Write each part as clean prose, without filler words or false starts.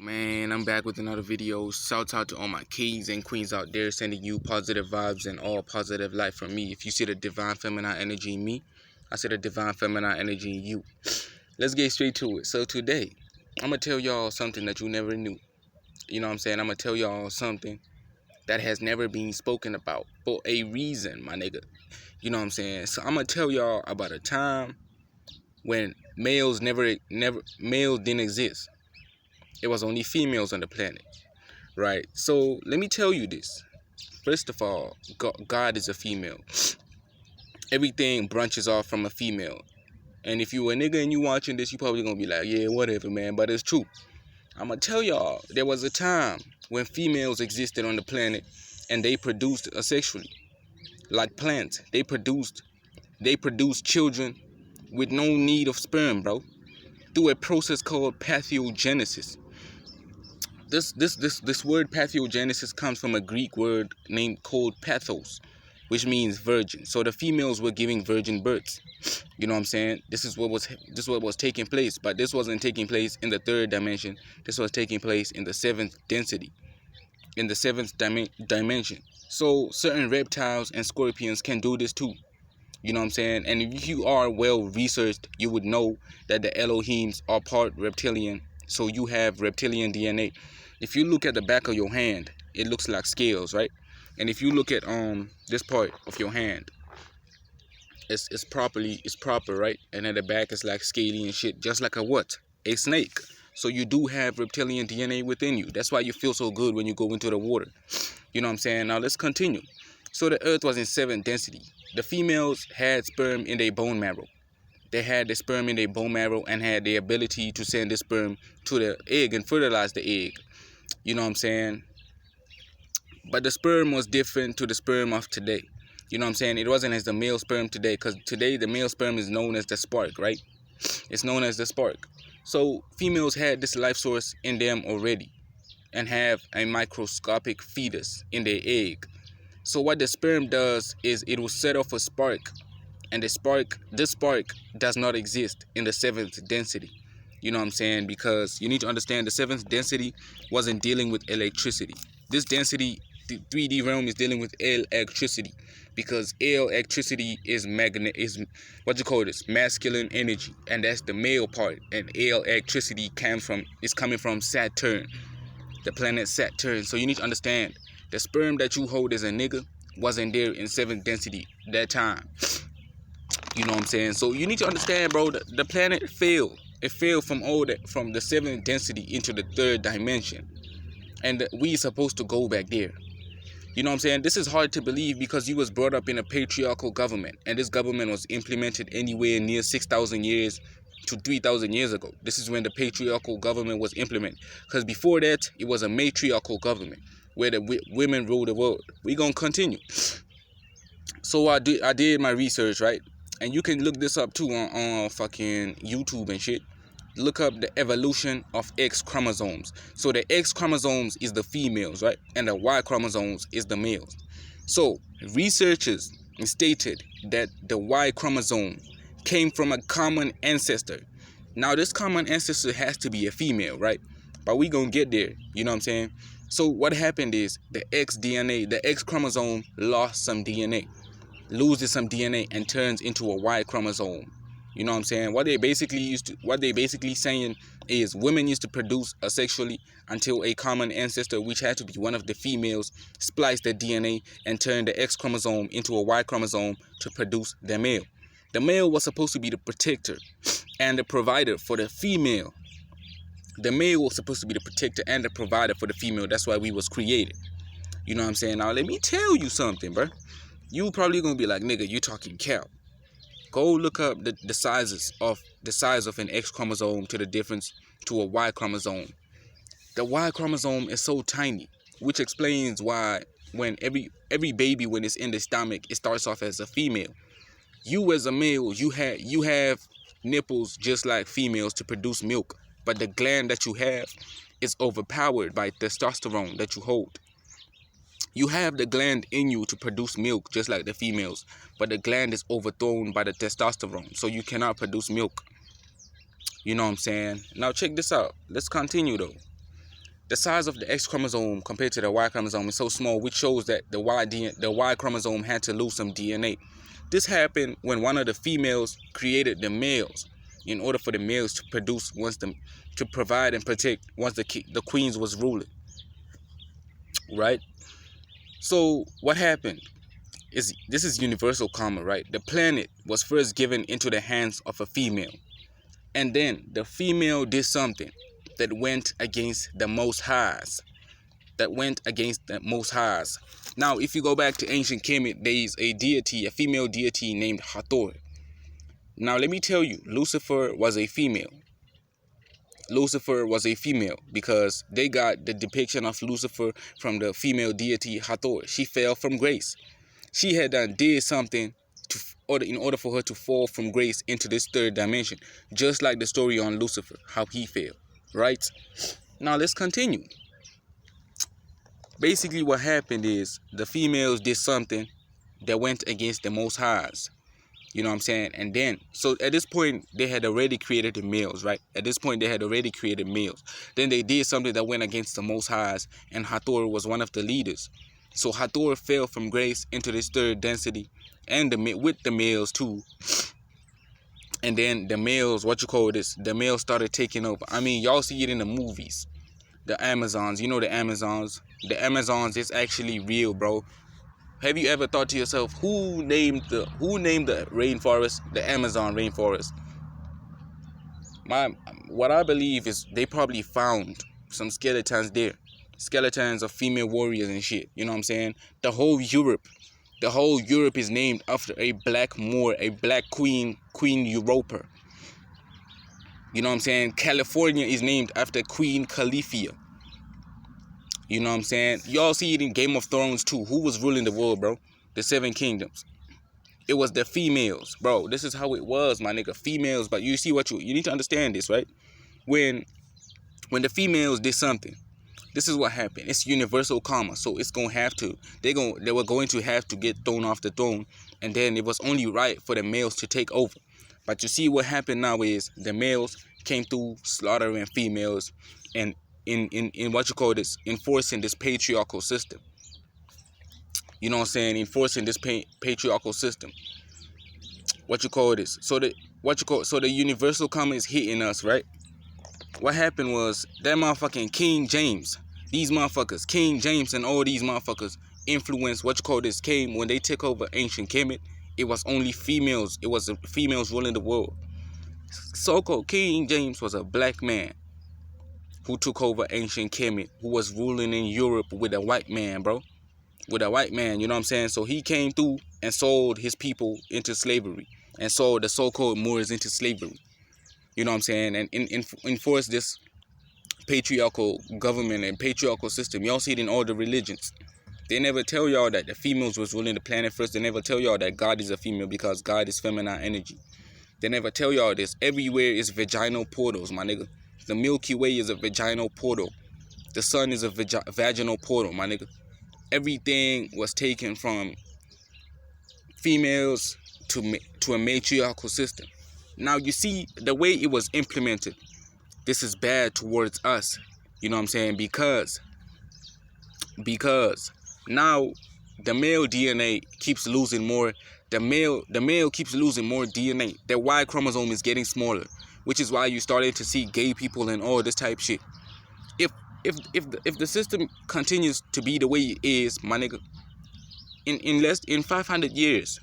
Man, I'm back with another video. Shout out to all my kings and queens out there, sending you positive vibes and all positive life from me. If you see the divine feminine energy in me, I see the divine feminine energy in you. Let's get straight to it. So today, I'm going to tell y'all something that you never knew. You know what I'm saying? I'm going to tell y'all something that has never been spoken about for a reason, my nigga. You know what I'm saying? So I'm going to tell y'all about a time when males didn't exist. It was only females on the planet. Right, so let me tell you this. First of all, God is a female. Everything branches off from a female. And if you a nigga and you watching this, you probably gonna be like, yeah, whatever, man. But it's true. I'm gonna tell y'all, there was a time when females existed on the planet and they produced asexually. Like plants. They produced children with no need of sperm, bro. Through a process called pathogenesis. This word pathogenesis comes from a Greek word named called pathos, which means virgin. So the females were giving virgin births. You know what I'm saying? This is what was taking place, but this wasn't taking place in the third dimension. This was taking place in the seventh density, in the seventh dimension. So certain reptiles and scorpions can do this too. You know what I'm saying? And if you are well researched, you would know that the Elohims are part reptilian. So you have reptilian DNA. If you look at the back of your hand, it looks like scales, right? And if you look at this part of your hand, it's proper, right? And at the back it's like scaly and shit, just like a snake. So you do have reptilian DNA within you. That's why you feel so good when you go into the water. You know what I'm saying? Now let's continue. So the earth was in seventh density. The females had sperm in their bone marrow. They had the sperm in their bone marrow and had the ability to send the sperm to the egg and fertilize the egg. You know what I'm saying? But the sperm was different to the sperm of today. You know what I'm saying? It wasn't as the male sperm today, because today the male sperm is known as the spark, right? It's known as the spark. So females had this life source in them already and have a microscopic fetus in their egg. So what the sperm does is it will set off a spark, and this spark does not exist in the seventh density. You know what I'm saying? Because you need to understand the seventh density wasn't dealing with electricity. This density, the 3D realm, is dealing with electricity, because electricity is masculine energy, and that's the male part. And electricity is coming from Saturn, the planet Saturn. So you need to understand, the sperm that you hold as a nigga wasn't there in seventh density that time. You know what I'm saying? So you need to understand, bro, the planet failed. It failed from the seventh density into the third dimension. And we supposed to go back there. You know what I'm saying? This is hard to believe because you was brought up in a patriarchal government. And this government was implemented anywhere near 6,000 years to 3,000 years ago. This is when the patriarchal government was implemented. Because before that, it was a matriarchal government where the women ruled the world. We gonna continue. So I did my research, right? And you can look this up too on fucking YouTube and shit. Look up the evolution of X chromosomes. So the X chromosomes is the females, right? And the Y chromosomes is the males. So researchers stated that the Y chromosome came from a common ancestor. Now this common ancestor has to be a female, right? But we gonna get there, you know what I'm saying? So what happened is the X chromosome lost some DNA. Loses some DNA and turns into a Y chromosome. You know what I'm saying? What they basically saying is women used to produce asexually until a common ancestor, which had to be one of the females, spliced the DNA and turned the X chromosome into a Y chromosome to produce the male. The male was supposed to be the protector and the provider for the female. The male was supposed to be the protector and the provider for the female. That's why we was created. You know what I'm saying? Now let me tell you something, bro. You probably gonna be like, nigga, you talking cap. Go look up the size of an X chromosome to the difference to a Y chromosome. The Y chromosome is so tiny, which explains why when every baby, when it's in the stomach, it starts off as a female. You as a male, you have nipples just like females to produce milk, but the gland that you have is overpowered by testosterone that you hold. You have the gland in you to produce milk just like the females, but the gland is overthrown by the testosterone, so you cannot produce milk. You know what I'm saying? Now check this out. Let's continue though. the size of the X chromosome compared to the Y chromosome is so small, which shows that the Y chromosome had to lose some DNA. This happened when one of the females created the males in order for the males to produce to provide and protect once the queens was ruling, right? So what happened is, this is universal karma, right? The planet was first given into the hands of a female, and then the female did something that went against the Most Highs. Now, if you go back to ancient Kemet, there is a deity, a female deity named Hathor. Now, let me tell you, Lucifer was a female. Lucifer was a female because they got the depiction of Lucifer from the female deity Hathor. She fell from grace. She had did something in order for her to fall from grace into this third dimension, just like the story on Lucifer, how he fell, right? Now let's continue. Basically what happened is the females did something that went against the Most Highs. You know what I'm saying? And then, so at this point, they had already created the males, right? At this point, they had already created males. Then they did something that went against the Most Highs, and Hathor was one of the leaders. So Hathor fell from grace into this third density, and with the males too. And then the males, the males started taking over. I mean, y'all see it in the movies. The Amazons, you know the Amazons. The Amazons is actually real, bro. Have you ever thought to yourself, who named the rainforest the Amazon rainforest? What I believe is they probably found some skeletons there. Skeletons of female warriors and shit. You know what I'm saying? The whole Europe is named after a black Moor, a black Queen Europa. You know what I'm saying? California is named after Queen Califia. You know what I'm saying? Y'all see it in Game of Thrones too. Who was ruling the world, bro? The Seven Kingdoms. It was the females, bro. This is how it was, my nigga. Females, but you see you need to understand this, right? When the females did something, this is what happened. It's universal karma, so it's gonna have to. They were going to have to get thrown off the throne, and then it was only right for the males to take over. But you see what happened now is the males came through slaughtering females, and enforcing this patriarchal system. You know what I'm saying? Enforcing this patriarchal system. So the universal karma is hitting us, right? What happened was that motherfucking King James, these motherfuckers, King James and all these motherfuckers influenced came when they took over ancient Kemet. It was only females. It was the females ruling the world. So-called King James was a black man who took over ancient Kemet, who was ruling in Europe with a white man, bro. With a white man, you know what I'm saying? So he came through and sold his people into slavery, and sold the so-called Moors into slavery. You know what I'm saying? And enforced this patriarchal government and patriarchal system. Y'all see it in all the religions. They never tell y'all that the females was ruling the planet first. They never tell y'all that God is a female because God is feminine energy. They never tell y'all this. Everywhere is vaginal portals, my nigga. The Milky Way is a vaginal portal. The sun is a vaginal portal, my nigga. Everything was taken from females to a matriarchal system. Now, you see, the way it was implemented, this is bad towards us. You know what I'm saying? Because now the male DNA keeps losing more. The male keeps losing more DNA. Their Y chromosome is getting smaller, which is why you started to see gay people and all this type shit. If the system continues to be the way it is, my nigga, in 500 years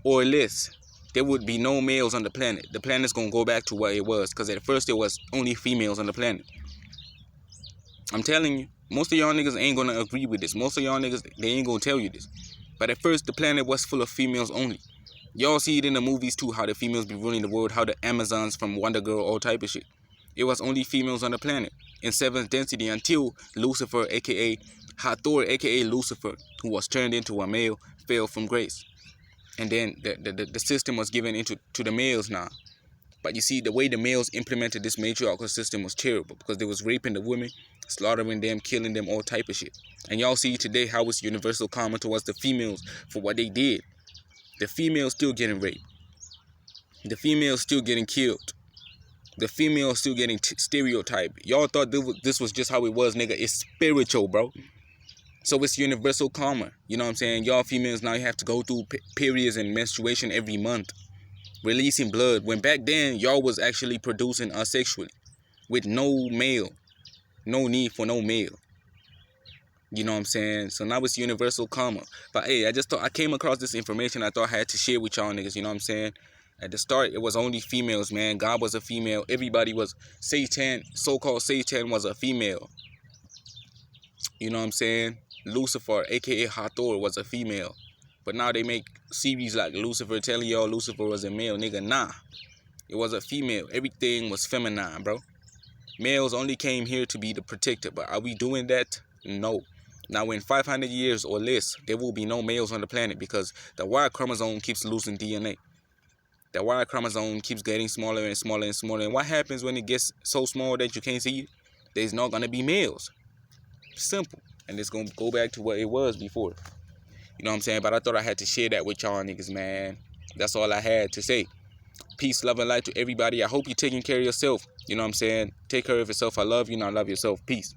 or less, there would be no males on the planet. The planet's gonna go back to what it was, because at first there was only females on the planet. I'm telling you, most of y'all niggas ain't gonna agree with this. Most of y'all niggas, they ain't gonna tell you this. But at first, the planet was full of females only. Y'all see it in the movies too, how the females be ruling the world, how the Amazons from Wonder Girl, all type of shit. It was only females on the planet in 7th density until Lucifer, aka Hathor, aka Lucifer, who was turned into a male, fell from grace. And then the system was given to the males now. But you see, the way the males implemented this matriarchal system was terrible, because they was raping the women, slaughtering them, killing them, all type of shit. And y'all see today how it's universal karma towards the females for what they did. The females still getting raped. The females still getting killed. The female still getting stereotyped. Y'all thought this was just how it was, nigga. It's spiritual, bro. So it's universal karma. You know what I'm saying? Y'all females now you have to go through periods and menstruation every month, releasing blood. When back then y'all was actually producing asexually, with no male, no need for no male. You know what I'm saying? So now it's universal karma. But hey, I came across this information. I thought I had to share with y'all niggas. You know what I'm saying? At the start, it was only females, man. God was a female. Everybody was Satan. So-called Satan was a female. You know what I'm saying? Lucifer, aka Hathor, was a female. But now they make series like Lucifer telling y'all Lucifer was a male. Nigga, nah. It was a female. Everything was feminine, bro. Males only came here to be the protector. But are we doing that? No. Now, in 500 years or less, there will be no males on the planet because the Y chromosome keeps losing DNA. The Y chromosome keeps getting smaller and smaller and smaller. And what happens when it gets so small that you can't see it? There's not going to be males. Simple. And it's going to go back to what it was before. You know what I'm saying? But I thought I had to share that with y'all niggas, man. That's all I had to say. Peace, love, and light to everybody. I hope you're taking care of yourself. You know what I'm saying? Take care of yourself. I love you and I love yourself. Peace.